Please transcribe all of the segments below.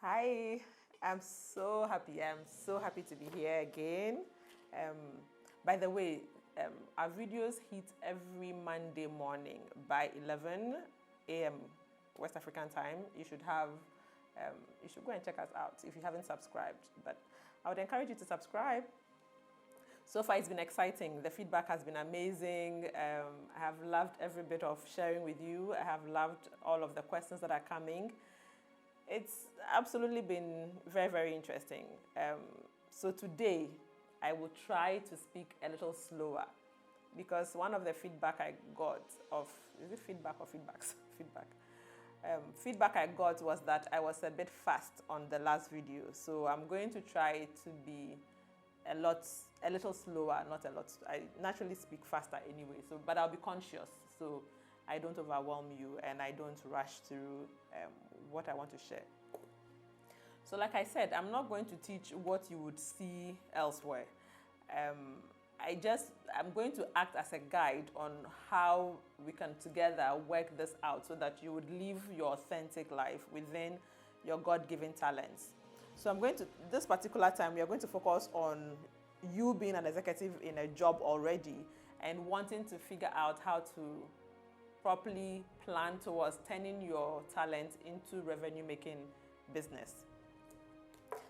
Hi, I'm so happy. I'm so happy to be here again. By the way, our videos hit every Monday morning by 11 a.m. West African time. You should go and check us out if you haven't subscribed. But I would encourage you to subscribe. So far, it's been exciting. The feedback has been amazing. I have loved every bit of sharing with you. I have loved all of the questions that are coming. It's absolutely been very, very interesting. So today, I will try to speak a little slower because one of the feedback I got is it feedback or feedbacks? Feedback. Feedback I got was that I was a bit fast on the last video. So I'm going to try to be a little slower, not a lot. I naturally speak faster anyway, but I'll be conscious. So I don't overwhelm you and I don't rush through what I want to share. So like I said, I'm not going to teach what you would see elsewhere. I'm going to act as a guide on how we can together work this out so that you would live your authentic life within your God-given talents. So this particular time, we are going to focus on you being an executive in a job already and wanting to figure out how to properly plan towards turning your talent into revenue-making business.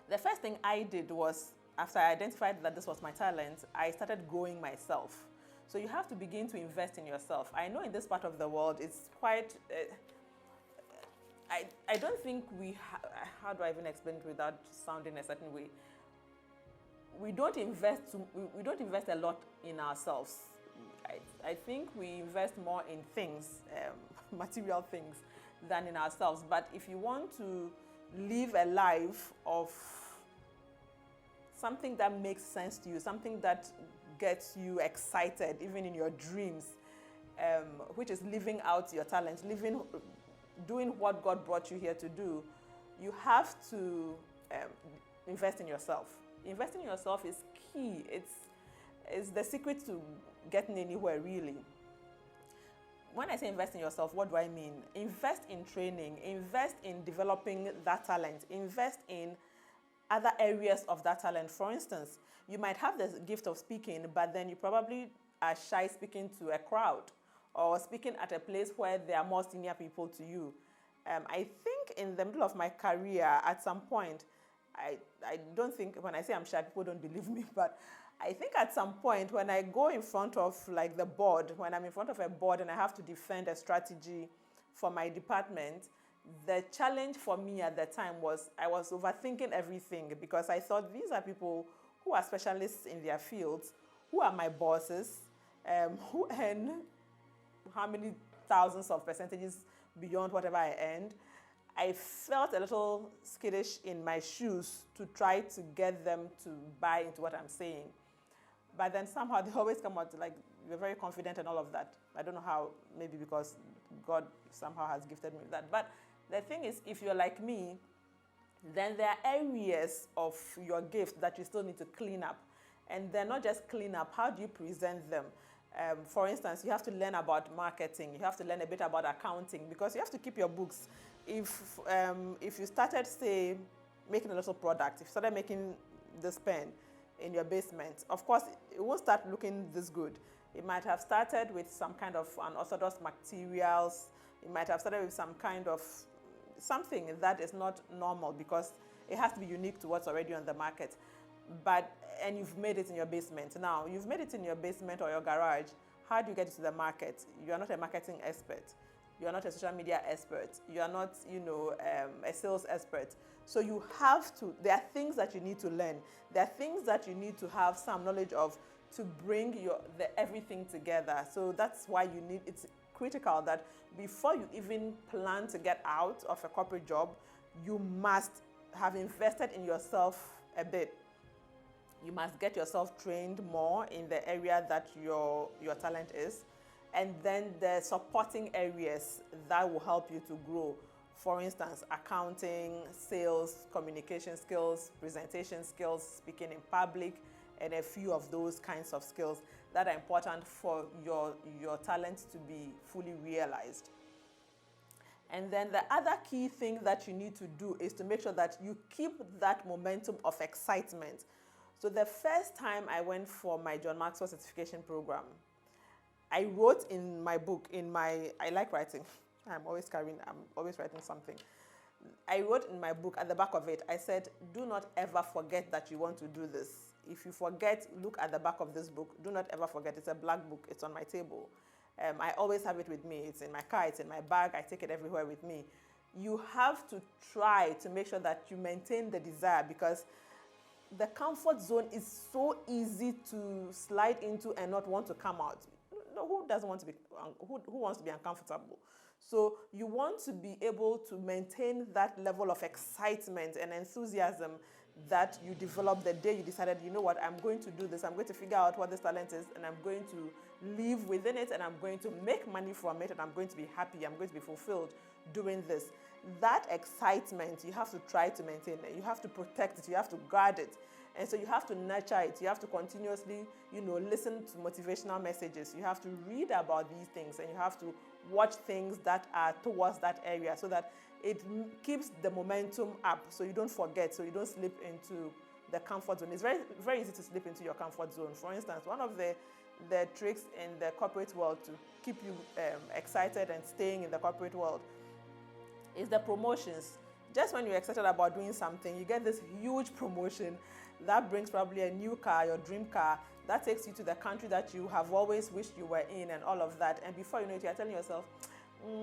The first thing I did was, after I identified that this was my talent, I started growing myself. So you have to begin to invest in yourself. I know in this part of the world, it's quite... I don't think how do I even explain it without sounding a certain way? We don't invest a lot in ourselves. I think we invest more in things, material things, than in ourselves. But if you want to live a life of something that makes sense to you, something that gets you excited, even in your dreams, which is living out your talent, doing what God brought you here to do, you have to invest in yourself. Investing in yourself is key. It's the secret to getting anywhere, really. When I say invest in yourself, what do I mean? Invest in training, invest in developing that talent, invest in other areas of that talent. For instance, you might have the gift of speaking, but then you probably are shy speaking to a crowd or speaking at a place where there are more senior people to you. I think in the middle of my career, at some point, I don't think, when I say I'm shy, people don't believe me, but I think at some point when I go in front of like the board, when I'm in front of a board and I have to defend a strategy for my department, the challenge for me at the time was I was overthinking everything because I thought these are people who are specialists in their fields, who are my bosses, who earn how many thousands of percentages beyond whatever I earned. I felt a little skittish in my shoes to try to get them to buy into what I'm saying. But then somehow they always come out like, you're very confident and all of that. I don't know how, maybe because God somehow has gifted me with that. But the thing is, if you're like me, then there are areas of your gift that you still need to clean up. And they're not just clean up, how do you present them? For instance, you have to learn about marketing. You have to learn a bit about accounting because you have to keep your books. If you started, say, making a little product, if you started making this pen in your basement, of course, it won't start looking this good. It might have started with some kind of unorthodox materials. It might have started with some kind of something that is not normal because it has to be unique to what's already on the market. And you've made it in your basement. Now, you've made it in your basement or your garage. How do you get it to the market? You are not a marketing expert. You are not a social media expert. You are not, a sales expert. So you have to, there are things that you need to learn. There are things that you need to have some knowledge of to bring everything together. So that's why it's critical that before you even plan to get out of a corporate job, you must have invested in yourself a bit. You must get yourself trained more in the area that your talent is. And then the supporting areas that will help you to grow. For instance, accounting, sales, communication skills, presentation skills, speaking in public, and a few of those kinds of skills that are important for your talent to be fully realized. And then the other key thing that you need to do is to make sure that you keep that momentum of excitement. So the first time I went for my John Maxwell certification program, I wrote in my book, I like writing. I'm always writing something. I wrote in my book, at the back of it, I said, do not ever forget that you want to do this. If you forget, look at the back of this book. Do not ever forget. It's a black book. It's on my table. I always have it with me. It's in my car. It's in my bag. I take it everywhere with me. You have to try to make sure that you maintain the desire, because the comfort zone is so easy to slide into and not want to come out. Who doesn't want to be, who wants to be uncomfortable? So you want to be able to maintain that level of excitement and enthusiasm that you developed the day you decided, you know what, I'm going to do this. I'm going to figure out what this talent is, and I'm going to live within it, and I'm going to make money from it, and I'm going to be happy. I'm going to be fulfilled doing this. That excitement, you have to try to maintain it. You have to protect it. You have to guard it. And so you have to nurture it. You have to continuously, listen to motivational messages. You have to read about these things, and you have to watch things that are towards that area, so that it keeps the momentum up, so you don't forget, so you don't slip into the comfort zone. It's very, very easy to slip into your comfort zone. For instance, one of the tricks in the corporate world to keep you excited and staying in the corporate world is the promotions. Just when you're excited about doing something, you get this huge promotion that brings probably a new car, your dream car, that takes you to the country that you have always wished you were in, and all of that. And before you know it, you're telling yourself,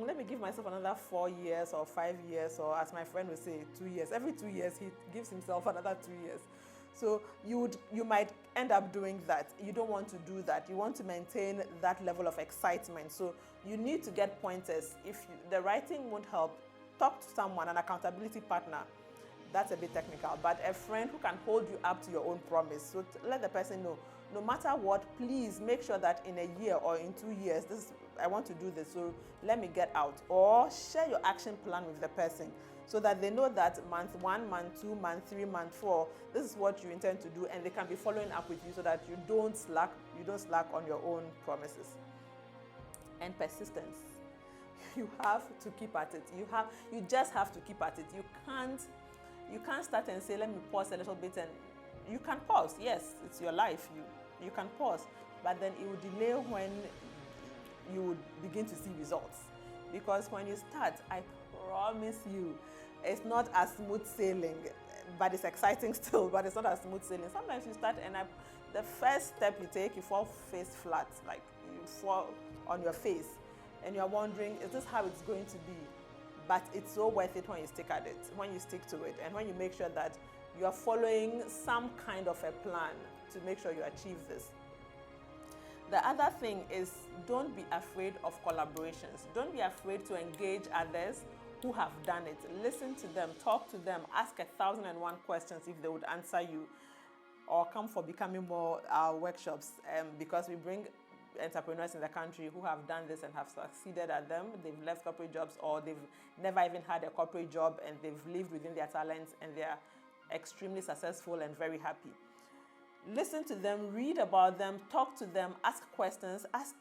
let me give myself another 4 years or 5 years, or as my friend would say, 2 years. Every 2 years, he gives himself another 2 years. So you might end up doing that. You don't want to do that. You want to maintain that level of excitement. So you need to get pointers. If the writing won't help, talk to someone, an accountability partner. That's a bit technical, but a friend who can hold you up to your own promise. So let the person know, no matter what, please make sure that in a year or in 2 years, I want to do this, so let me get out. Or share your action plan with the person, so that they know that month 1, month 2, month 3, month 4, this is what you intend to do, and they can be following up with you, so that you don't slack on your own promises. And persistence. You have to keep at it. You just have to keep at it. You can't start and say, let me pause a little bit. And you can pause. Yes, it's your life. You can pause, but then it will delay when you would begin to see results. Because when you start, I promise you, it's not as smooth sailing, but it's exciting still, but it's not as smooth sailing. Sometimes you start and the first step you take, you fall face flat, like you fall on your face, and you're wondering, is this how it's going to be? But it's so worth it when you stick at it, when you stick to it, and when you make sure that you are following some kind of a plan to make sure you achieve this. The other thing is, don't be afraid of collaborations. Don't be afraid to engage others who have done it. Listen to them, talk to them, ask 1,001 questions if they would answer you, or come for Becoming More workshops, because we bring entrepreneurs in the country who have done this and have succeeded at them. They've left corporate jobs, or they've never even had a corporate job, and they've lived within their talents, and they're extremely successful and very happy. Listen to them, read about them, talk to them, ask questions, ask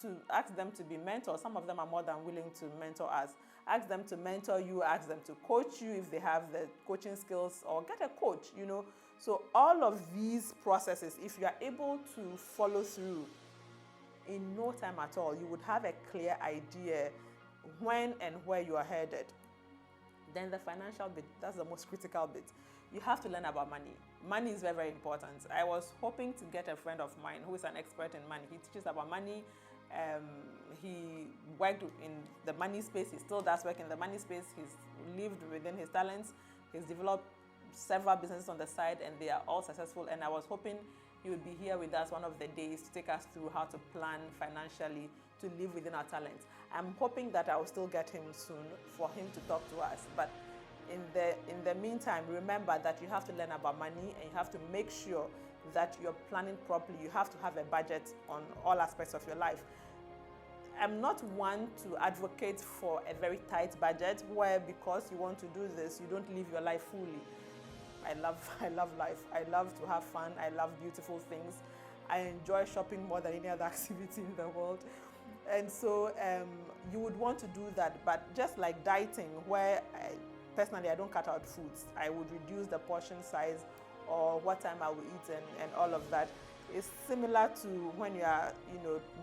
them to be mentors. Some of them are more than willing to mentor us. Ask them to mentor you, ask them to coach you if they have the coaching skills, or get a coach, So all of these processes, if you are able to follow through, in no time at all, you would have a clear idea when and where you are headed. Then the financial bit, that's the most critical bit. You have to learn about money. Money is very, very important. I was hoping to get a friend of mine who is an expert in money. He teaches about money. He worked in the money space. He still does work in the money space. He's lived within his talents. He's developed several businesses on the side, and they are all successful. And I was hoping he would be here with us one of the days to take us through how to plan financially to live within our talents. I'm hoping that I will still get him soon for him to talk to us. But in the meantime, remember that you have to learn about money, and you have to make sure that you're planning properly. You have to have a budget on all aspects of your life. I'm not one to advocate for a very tight budget where, because you want to do this, you don't live your life fully. I love life. I love to have fun. I love beautiful things. I enjoy shopping more than any other activity in the world. And so you would want to do that, but just like dieting, where personally I don't cut out foods, I would reduce the portion size or what time I will eat and all of that. It's similar to when you are,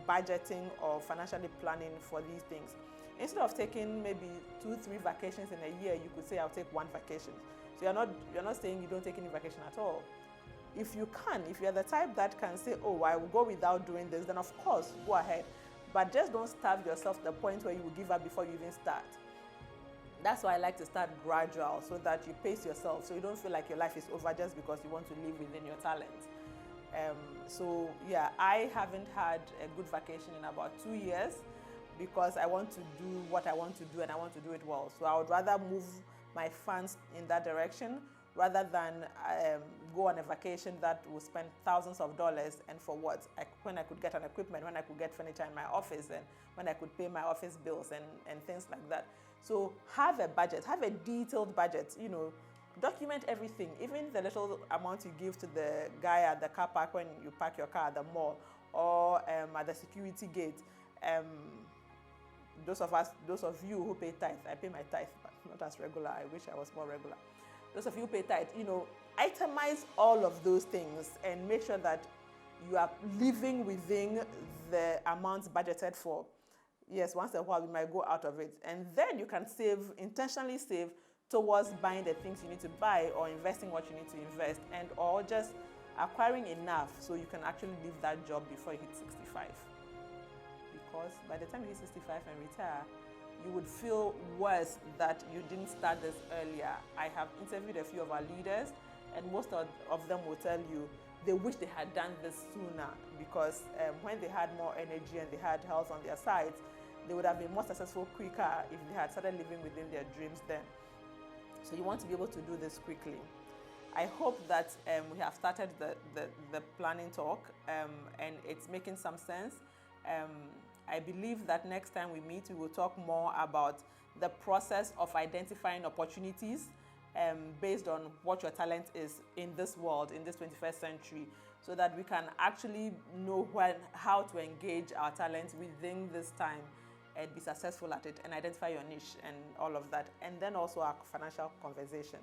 budgeting or financially planning for these things. Instead of taking maybe 2-3 vacations in a year, you could say I'll take 1 vacation. So you're not saying you don't take any vacation at all. If you can, if you're the type that can say, oh, I will go without doing this, then of course, go ahead. But just don't starve yourself to the point where you will give up before you even start. That's why I like to start gradual, so that you pace yourself, so you don't feel like your life is over just because you want to live within your talent. So yeah, I haven't had a good vacation in about 2 years because I want to do what I want to do and I want to do it well. So I would rather move my funds in that direction rather than go on a vacation that will spend thousands of dollars, and for what? When I could get an equipment, when I could get furniture in my office, and when I could pay my office bills and things like that. So have a budget, have a detailed budget, document everything, even the little amount you give to the guy at the car park when you park your car at the mall, or at the security gate. Those of you who pay tithe, I pay my tithe, but not as regular. I wish I was more regular. Those of you who pay tithe, itemize all of those things and make sure that you are living within the amounts budgeted for. Yes, once in a while we might go out of it, and then you can intentionally save towards buying the things you need to buy, or investing what you need to invest, and or just acquiring enough so you can actually leave that job before you hit 65. Because by the time you hit 65 and retire, you would feel worse that you didn't start this earlier. I have interviewed a few of our leaders, and most of them will tell you they wish they had done this sooner, because when they had more energy and they had health on their sides, they would have been more successful quicker if they had started living within their dreams then. So you want to be able to do this quickly. I hope that we have started the planning talk and it's making some sense. I believe that next time we meet, we will talk more about the process of identifying opportunities based on what your talent is in this world, in this 21st century, so that we can actually know how to engage our talents within this time and be successful at it, and identify your niche and all of that. And then also our financial conversation.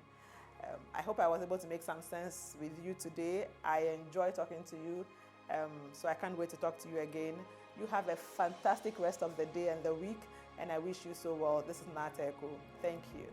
I hope I was able to make some sense with you today. I enjoy talking to you, so I can't wait to talk to you again. You have a fantastic rest of the day and the week, and I wish you so well. This is Naa Teiko. Thank you.